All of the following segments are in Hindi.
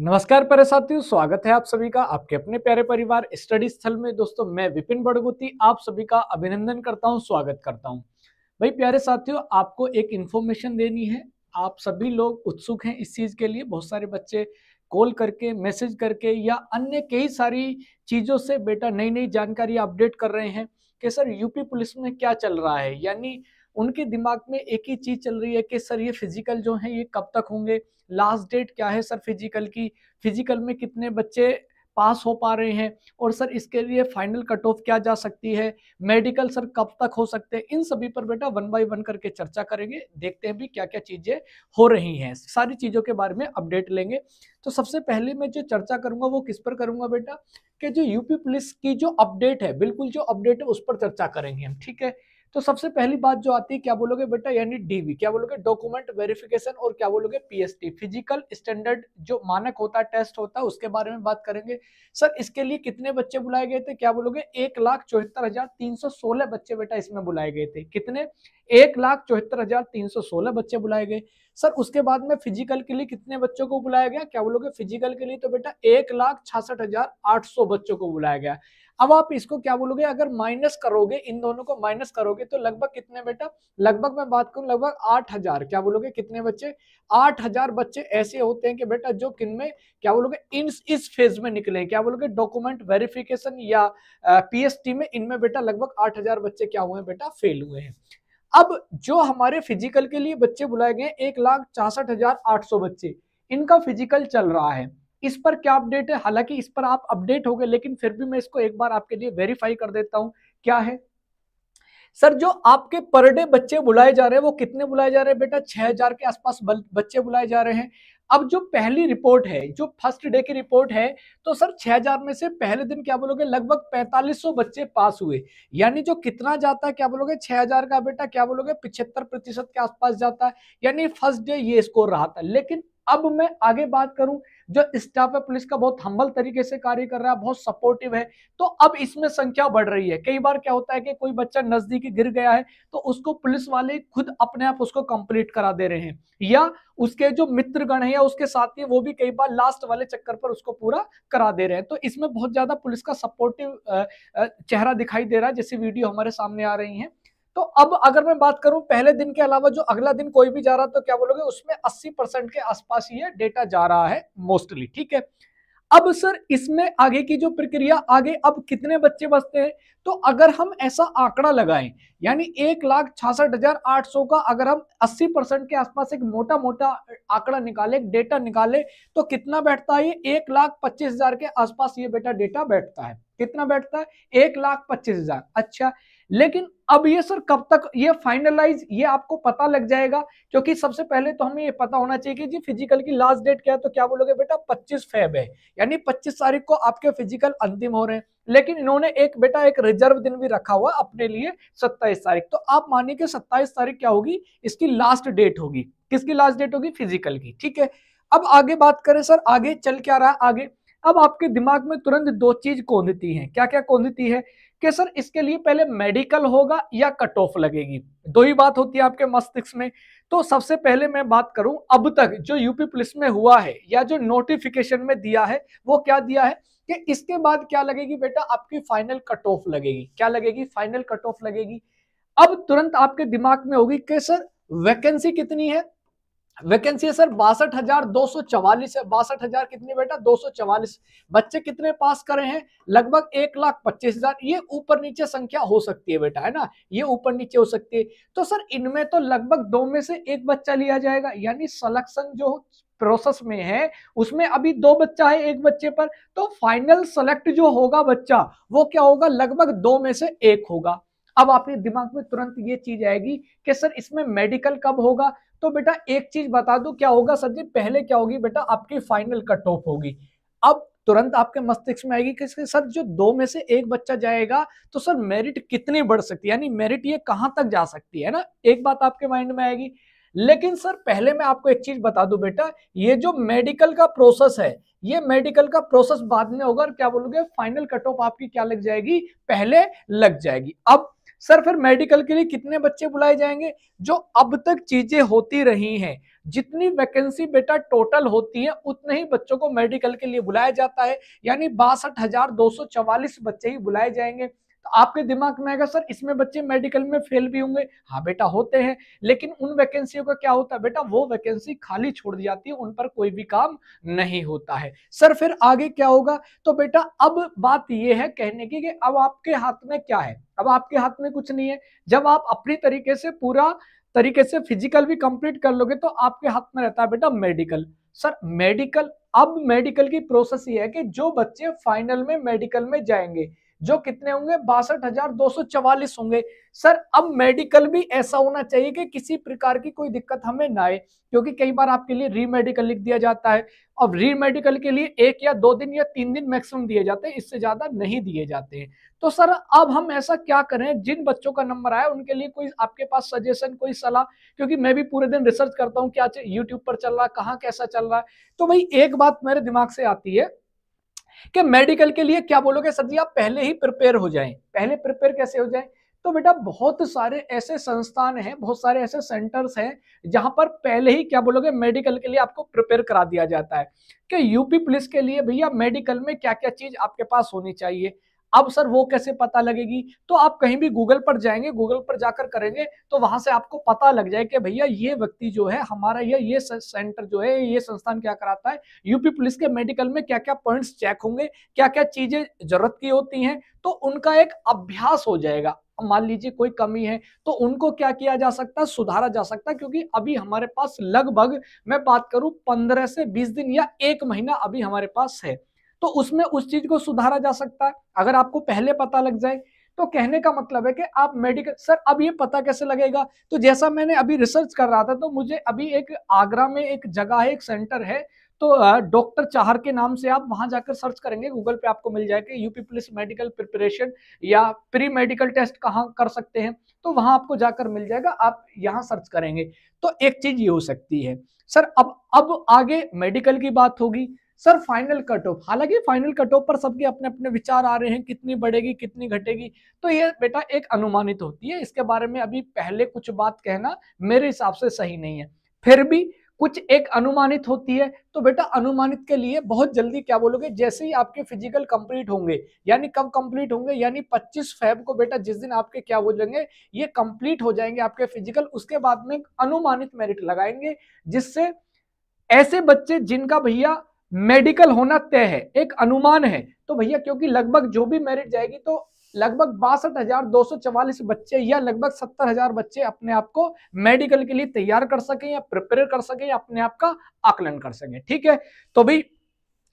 नमस्कार प्यारे साथियों, स्वागत है आप सभी का आपके अपने प्यारे परिवार स्टडी स्थल में। दोस्तों, मैं विपिन बड़गुती आप सभी का अभिनंदन करता हूं, स्वागत करता हूं। भाई प्यारे साथियों, आपको एक इन्फॉर्मेशन देनी है। आप सभी लोग उत्सुक हैं इस चीज के लिए। बहुत सारे बच्चे कॉल करके, मैसेज करके या अन्य कई सारी चीजों से बेटा नई नई जानकारी अपडेट कर रहे हैं कि सर यूपी पुलिस में क्या चल रहा है। यानी उनके दिमाग में एक ही चीज चल रही है कि सर ये फिजिकल जो है ये कब तक होंगे, लास्ट डेट क्या है सर फिजिकल की, फिजिकल में कितने बच्चे पास हो पा रहे हैं, और सर इसके लिए फाइनल कट ऑफ क्या जा सकती है, मेडिकल सर कब तक हो सकते हैं। इन सभी पर बेटा वन बाय वन करके चर्चा करेंगे। देखते हैं भी क्या क्या चीजें हो रही हैं, सारी चीजों के बारे में अपडेट लेंगे। तो सबसे पहले मैं जो चर्चा करूंगा वो किस पर करूंगा बेटा, कि जो यूपी पुलिस की जो अपडेट है, बिल्कुल जो अपडेट है उस पर चर्चा करेंगे हम, ठीक है। तो सबसे पहली बात जो आती है, क्या बोलोगे बेटा, यानी डीवी क्या बोलोगे, डॉक्यूमेंट वेरिफिकेशन, और क्या बोलोगे पीएसटी, फिजिकल स्टैंडर्ड जो मानक होता है, टेस्ट होता है, उसके बारे में बात करेंगे। सर इसके लिए कितने बच्चे बुलाए गए थे, क्या बोलोगे 1,74,316 बच्चे बेटा इसमें बुलाए गए थे। कितने? 1,74,316 बच्चे बुलाए गए। सर उसके बाद में फिजिकल के लिए कितने बच्चों को बुलाया गया, क्या बोलोगे फिजिकल के लिए तो बेटा 1,66,800 बच्चों को बुलाया गया। अब आप इसको क्या बोलोगे, अगर माइनस करोगे, इन दोनों को माइनस करोगे तो लगभग कितने बेटा, लगभग मैं बात करूं लगभग 8,000। क्या बोलोगे कितने बच्चे, 8,000 बच्चे ऐसे होते हैं कि बेटा जो किनमें क्या बोलोगे इस फेज में निकले, क्या बोलोगे डॉक्यूमेंट वेरिफिकेशन या पीएसटी में, इनमें बेटा लगभग 8,000 बच्चे क्या हुए बेटा, फेल हुए हैं। अब जो हमारे फिजिकल के लिए बच्चे बुलाए गए 1,66,800 बच्चे, इनका फिजिकल चल रहा है। इस पर क्या अपडेट है, हालांकि इस पर आप अपडेट हो गए, लेकिन फिर भी मैं इसको एक बार आपके लिए वेरीफाई कर देता हूं। क्या है सर, जो आपके पर डे बच्चे बुलाए जा रहे हैं वो कितने बुलाए जा रहे हैं बेटा, 6,000 के आसपास बच्चे बुलाए जा रहे हैं। अब जो पहली रिपोर्ट है, जो फर्स्ट डे की रिपोर्ट है, तो सर 6,000 में से पहले दिन क्या बोलोगे लगभग 4,500 बच्चे पास हुए। यानी जो कितना जाता है, क्या बोलोगे 6,000 का बेटा, क्या बोलोगे 75% के आसपास जाता है। यानी फर्स्ट डे ये स्कोर रहा था। लेकिन अब मैं आगे बात करूं, जो स्टाफ है पुलिस का बहुत हम्बल तरीके से कार्य कर रहा है, बहुत सपोर्टिव है। तो अब इसमें संख्या बढ़ रही है। कई बार क्या होता है कि कोई बच्चा नजदीकी गिर गया है तो उसको पुलिस वाले खुद अपने आप उसको कंप्लीट करा दे रहे हैं, या उसके जो मित्रगण है या उसके साथी वो भी कई बार लास्ट वाले चक्कर पर उसको पूरा करा दे रहे हैं। तो इसमें बहुत ज्यादा पुलिस का सपोर्टिव चेहरा दिखाई दे रहा है, जैसे वीडियो हमारे सामने आ रही है। तो अब अगर मैं बात करूं पहले दिन के अलावा जो अगला दिन कोई भी जा रहा तो क्या बोलोगे, उसमें 80% के आसपास ये डेटा जा रहा है मोस्टली, ठीक है। अब सर इसमें आगे की जो प्रक्रिया, आगे अब कितने बच्चे बचते हैं, तो अगर हम ऐसा आंकड़ा लगाएं, यानी 1,66,800 का अगर हम 80% के आसपास एक मोटा मोटा आंकड़ा निकाले, डेटा निकाले, तो कितना बैठता है ये, 1,25,000 के आसपास ये बेटा डेटा बैठता है। कितना बैठता है, 1,25,000। अच्छा, लेकिन अब ये सर कब तक ये फाइनलाइज, ये आपको पता लग जाएगा, क्योंकि सबसे पहले तो हमें ये पता होना चाहिए कि जी फिजिकल की लास्ट डेट क्या है। तो क्या बोलोगे बेटा 25 फेब है, यानी 25 तारीख को आपके फिजिकल अंतिम हो रहे हैं। लेकिन इन्होंने एक बेटा एक रिजर्व दिन भी रखा हुआ अपने लिए 27 तारीख। तो आप मानिए कि 27 तारीख क्या होगी, इसकी लास्ट डेट होगी। किसकी लास्ट डेट होगी, फिजिकल की, ठीक है। अब आगे बात करें सर, आगे चल क्या रहा है आगे। अब आपके दिमाग में तुरंत दो चीज कौंधती है, क्या क्या कौंधती है, कि सर इसके लिए पहले मेडिकल होगा या कट ऑफ लगेगी। दो ही बात होती है आपके मस्तिष्क में। तो सबसे पहले मैं बात करूं, अब तक जो यूपी पुलिस में हुआ है या जो नोटिफिकेशन में दिया है, वो क्या दिया है कि इसके बाद क्या लगेगी बेटा, आपकी फाइनल कट ऑफ लगेगी। क्या लगेगी, फाइनल कट ऑफ लगेगी। अब तुरंत आपके दिमाग में होगी कि सर वैकेंसी कितनी है, वैकेंसी है सर 62,244 है। 62,000 कितनी बेटा, 244। बच्चे कितने पास करे हैं, लगभग 1,25,000। ये ऊपर नीचे संख्या हो सकती है बेटा, है ना, ये ऊपर नीचे हो सकती है। तो सर इनमें तो लगभग दो में से एक बच्चा लिया जाएगा, यानी सिलेक्शन जो प्रोसेस में है उसमें अभी दो बच्चा है एक बच्चे पर, तो फाइनल सेलेक्ट जो होगा बच्चा वो क्या होगा, लगभग दो में से एक होगा। अब आपके दिमाग में तुरंत ये चीज आएगी कि सर इसमें मेडिकल कब होगा। तो बेटा एक चीज बता दो क्या होगा सर जी, पहले क्या होगी बेटा, आपकी फाइनल कट ऑफ होगी। अब तुरंत आपके मस्तिष्क में आएगी कि सर जो दो में से एक बच्चा जाएगा तो सर मेरिट कितनी बढ़ सकती है, यानी मेरिट ये कहां तक जा सकती है ना, एक बात आपके माइंड में आएगी। लेकिन सर पहले मैं आपको एक चीज बता दूं बेटा, ये जो मेडिकल का प्रोसेस है, ये मेडिकल का प्रोसेस बाद में होगा, और क्या बोलोगे फाइनल कट ऑफ आपकी क्या लग जाएगी, पहले लग जाएगी। अब सर फिर मेडिकल के लिए कितने बच्चे बुलाए जाएंगे? जो अब तक चीजें होती रही हैं, जितनी वैकेंसी बेटा टोटल होती है उतने ही बच्चों को मेडिकल के लिए बुलाया जाता है, यानी 62,244 बच्चे ही बुलाए जाएंगे। तो आपके दिमाग में आएगा सर इसमें बच्चे मेडिकल में फेल भी होंगे। हाँ बेटा होते हैं, लेकिन उन वैकेंसियों का क्या होता है बेटा, वो वैकेंसी खाली छोड़ दी जाती है, उन पर कोई भी काम नहीं होता है। सर फिर आगे क्या होगा? तो बेटा अब बात यह है कहने की कि अब आपके हाथ में क्या है? अब आपके हाथ में कुछ नहीं है। जब आप अपनी तरीके से पूरा तरीके से फिजिकल भी कंप्लीट कर लोगे तो आपके हाथ में रहता है बेटा मेडिकल। सर मेडिकल, अब मेडिकल की प्रोसेस ये है कि जो बच्चे फाइनल में मेडिकल में जाएंगे, जो कितने होंगे, 62,244 होंगे। सर अब मेडिकल भी ऐसा होना चाहिए कि किसी प्रकार की कोई दिक्कत हमें ना आए, क्योंकि कई बार आपके लिए री मेडिकल लिख दिया जाता है, और री मेडिकल के लिए 1 या 2 दिन या 3 दिन मैक्सिमम दिए जाते हैं, इससे ज्यादा नहीं दिए जाते हैं। तो सर अब हम ऐसा क्या करें, जिन बच्चों का नंबर आया उनके लिए कोई आपके पास सजेशन, कोई सलाह? क्योंकि मैं भी पूरे दिन रिसर्च करता हूँ, क्या यूट्यूब पर चल रहा है, कहाँ कैसा चल रहा है। तो भाई एक बात मेरे दिमाग से आती है कि मेडिकल के लिए क्या बोलोगे सर जी, आप पहले ही प्रिपेयर हो जाएं। पहले प्रिपेयर कैसे हो जाएं? तो बेटा बहुत सारे ऐसे संस्थान हैं, बहुत सारे ऐसे सेंटर्स हैं जहां पर पहले ही क्या बोलोगे मेडिकल के लिए आपको प्रिपेयर करा दिया जाता है कि यूपी पुलिस के लिए भैया मेडिकल में क्या क्या चीज आपके पास होनी चाहिए। अब सर वो कैसे पता लगेगी? तो आप कहीं भी गूगल पर जाएंगे, गूगल पर जाकर करेंगे तो वहां से आपको पता लग जाए कि भैया ये व्यक्ति जो है हमारा, ये सेंटर जो है, ये संस्थान क्या कराता है, यूपी पुलिस के मेडिकल में क्या क्या पॉइंट्स चेक होंगे, क्या क्या चीजें जरूरत की होती हैं, तो उनका एक अभ्यास हो जाएगा। मान लीजिए कोई कमी है तो उनको क्या किया जा सकता है, सुधारा जा सकता है, क्योंकि अभी हमारे पास लगभग, मैं बात करूं 15 से 20 दिन या 1 महीना अभी हमारे पास है, तो उसमें उस चीज को सुधारा जा सकता है अगर आपको पहले पता लग जाए। तो कहने का मतलब है कि आप मेडिकल, सर अब ये पता कैसे लगेगा? तो जैसा मैंने अभी रिसर्च कर रहा था तो मुझे अभी एक आगरा में एक जगह है, एक सेंटर है, तो डॉक्टर चाहर के नाम से आप वहां जाकर सर्च करेंगे, गूगल पे आपको मिल जाएगा यूपी पुलिस मेडिकल प्रिपरेशन या प्री मेडिकल टेस्ट कहाँ कर सकते हैं, तो वहां आपको जाकर मिल जाएगा, आप यहाँ सर्च करेंगे। तो एक चीज ये हो सकती है। सर अब आगे मेडिकल की बात होगी। सर फाइनल कट ऑफ, हालांकि फाइनल कट ऑफ पर सबके अपने अपने विचार आ रहे हैं, कितनी बढ़ेगी कितनी घटेगी, तो ये बेटा एक अनुमानित होती है, इसके बारे में अभी पहले कुछ बात कहना मेरे हिसाब से सही नहीं है। फिर भी कुछ एक अनुमानित होती है, तो बेटा अनुमानित के लिए बहुत जल्दी क्या बोलोगे, जैसे ही आपके फिजिकल कंप्लीट होंगे, यानी कब कंप्लीट होंगे, यानी 25 फेब को बेटा, जिस दिन आपके क्या बोलेंगे ये कंप्लीट हो जाएंगे आपके फिजिकल, उसके बाद में अनुमानित मेरिट लगाएंगे, जिससे ऐसे बच्चे जिनका भैया मेडिकल होना तय है, एक अनुमान है, तो भैया क्योंकि लगभग जो भी मेरिट जाएगी तो लगभग 62,244 बच्चे या लगभग 70,000 बच्चे अपने आप को मेडिकल के लिए तैयार कर सके या प्रिपेयर कर सके या अपने आप का आकलन कर सके। ठीक है, तो भाई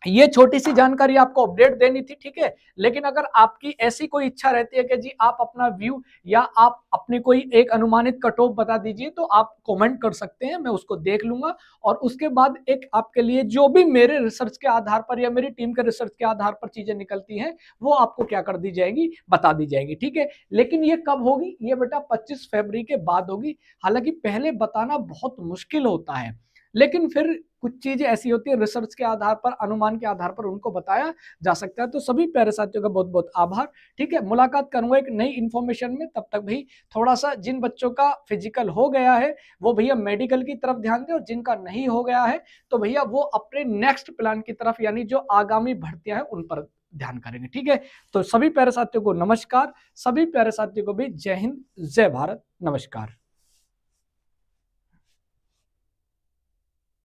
ये छोटी सी जानकारी आपको अपडेट देनी थी। ठीक है, लेकिन अगर आपकी ऐसी कोई इच्छा रहती है कि जी आप अपना व्यू या आप अपनी कोई एक अनुमानित कट ऑफ बता दीजिए, तो आप कमेंट कर सकते हैं, मैं उसको देख लूंगा और उसके बाद एक आपके लिए जो भी मेरे रिसर्च के आधार पर या मेरी टीम के रिसर्च के आधार पर चीजें निकलती हैं वो आपको क्या कर दी जाएगी, बता दी जाएगी। ठीक है, लेकिन ये कब होगी? ये बेटा 25 फरवरी के बाद होगी। हालांकि पहले बताना बहुत मुश्किल होता है, लेकिन फिर कुछ चीजें ऐसी होती है रिसर्च के आधार पर, अनुमान के आधार पर उनको बताया जा सकता है। तो सभी प्यारे साथियों का बहुत बहुत आभार। ठीक है, मुलाकात करूंगा एक नई इन्फॉर्मेशन में, तब तक भाई थोड़ा सा जिन बच्चों का फिजिकल हो गया है वो भैया मेडिकल की तरफ ध्यान दें, और जिनका नहीं हो गया है तो भैया वो अपने नेक्स्ट प्लान की तरफ, यानी जो आगामी भर्तियां हैं उन पर ध्यान करेंगे। ठीक है, तो सभी प्यारे साथियों को नमस्कार, सभी प्यारे साथियों को भी जय हिंद, जय भारत, नमस्कार।